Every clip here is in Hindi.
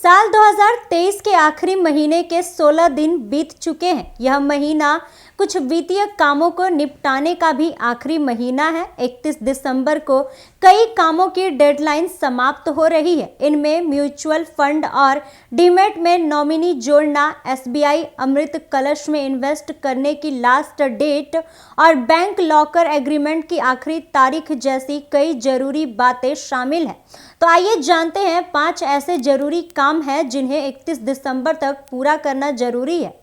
साल 2023 के आखिरी महीने के 16 दिन बीत चुके हैं। यह महीना कुछ वित्तीय कामों को निपटाने का भी आखिरी महीना है। 31 दिसंबर को कई कामों की डेडलाइन समाप्त हो रही है। इनमें म्यूचुअल फंड और डीमैट में नॉमिनी जोड़ना, एसबीआई अमृत कलश में इन्वेस्ट करने की लास्ट डेट और बैंक लॉकर एग्रीमेंट की आखिरी तारीख जैसी कई जरूरी बातें शामिल हैं। तो आइए जानते हैं 5 ऐसे जरूरी काम हैं जिन्हें 31 दिसंबर तक पूरा करना जरूरी है।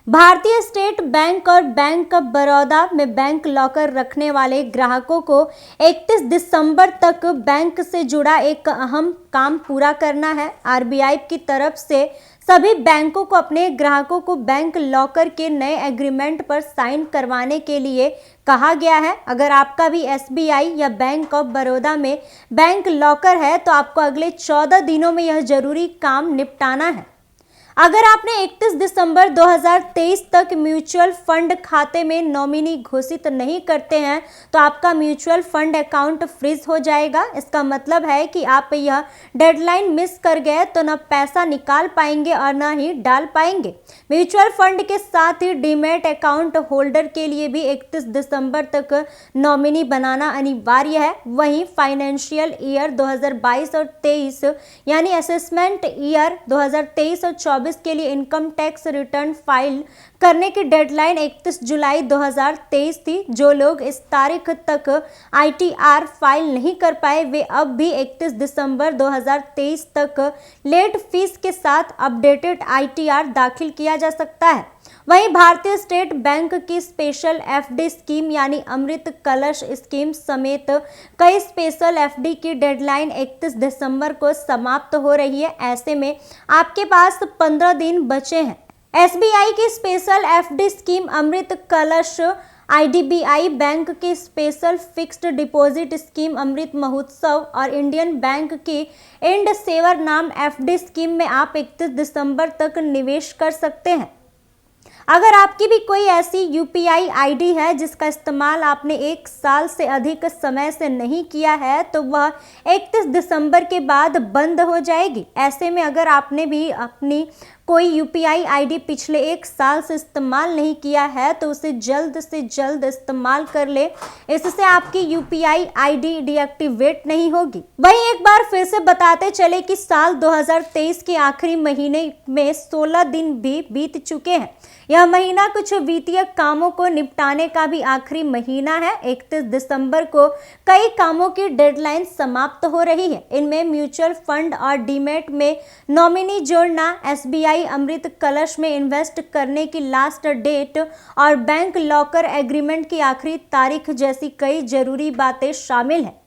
भारतीय स्टेट बैंक और बैंक ऑफ बड़ौदा में बैंक लॉकर रखने वाले ग्राहकों को 31 दिसंबर तक बैंक से जुड़ा एक अहम काम पूरा करना है। आरबीआई की तरफ से सभी बैंकों को अपने ग्राहकों को बैंक लॉकर के नए एग्रीमेंट पर साइन करवाने के लिए कहा गया है। अगर आपका भी एसबीआई या बैंक ऑफ बड़ौदा में बैंक लॉकर है तो आपको अगले 14 दिनों में यह जरूरी काम निपटाना है। अगर आपने 31 दिसंबर 2023 तक म्यूचुअल फंड खाते में नॉमिनी घोषित नहीं करते हैं तो आपका म्यूचुअल फंड अकाउंट फ्रीज हो जाएगा। इसका मतलब है कि आप यह डेडलाइन मिस कर गए तो न पैसा निकाल पाएंगे और न ही डाल पाएंगे। म्यूचुअल फंड के साथ ही डीमैट अकाउंट होल्डर के लिए भी 31 दिसंबर तक नॉमिनी बनाना अनिवार्य है। वहीं फाइनेंशियल ईयर 2022 और 23 यानी असेसमेंट ईयर 2023 और 24 के लिए इनकम टैक्स रिटर्न फाइल करने की डेडलाइन 31 जुलाई 2023 थी। जो लोग इस तारीख तक आईटीआर फाइल नहीं कर पाए वे अब भी 31 दिसंबर 2023 तक लेट फीस के साथ अपडेटेड आईटीआर दाखिल किया जा सकता है। वहीं भारतीय स्टेट बैंक की स्पेशल एफडी स्कीम यानी अमृत कलश स्कीम समेत कई स्पेशल एफडी की डेडलाइन 31 दिसंबर को समाप्त हो रही है। ऐसे में आपके पास 15 दिन बचे हैं। एसबीआई की स्पेशल एफडी स्कीम अमृत कलश, आईडीबीआई बैंक की special fixed deposit scheme Amrit Mahotsav और इंडियन बैंक की एंड सेवर नाम एफडी स्कीम में आप 31 दिसंबर तक निवेश कर सकते हैं। अगर आपकी भी कोई ऐसी यूपीआई आईडी है जिसका इस्तेमाल आपने 1 साल से अधिक समय से नहीं किया है तो वह 31 दिसंबर के बाद बंद हो जाएगी। ऐसे में अगर आपने भी अपनी कोई यूपीआई आईडी पिछले 1 साल से इस्तेमाल नहीं किया है तो उसे जल्द से जल्द इस्तेमाल कर ले। इससे आपकी यूपीआई आईडी डीएक्टिवेट नहीं होगी। वहीं एक बार फिर से बताते चले कि साल 2023 के आखिरी महीने में 16 दिन भी बीत चुके हैं। यह महीना कुछ वित्तीय कामों को निपटाने का भी आखिरी महीना है। 31 दिसंबर को कई कामों की डेडलाइन समाप्त हो रही है। इनमें म्यूचुअल फंड और डीमैट में नॉमिनी जोड़ना, एसबीआई अमृत कलश में इन्वेस्ट करने की लास्ट डेट और बैंक लॉकर एग्रीमेंट की आखिरी तारीख जैसी कई जरूरी बातें शामिल हैं।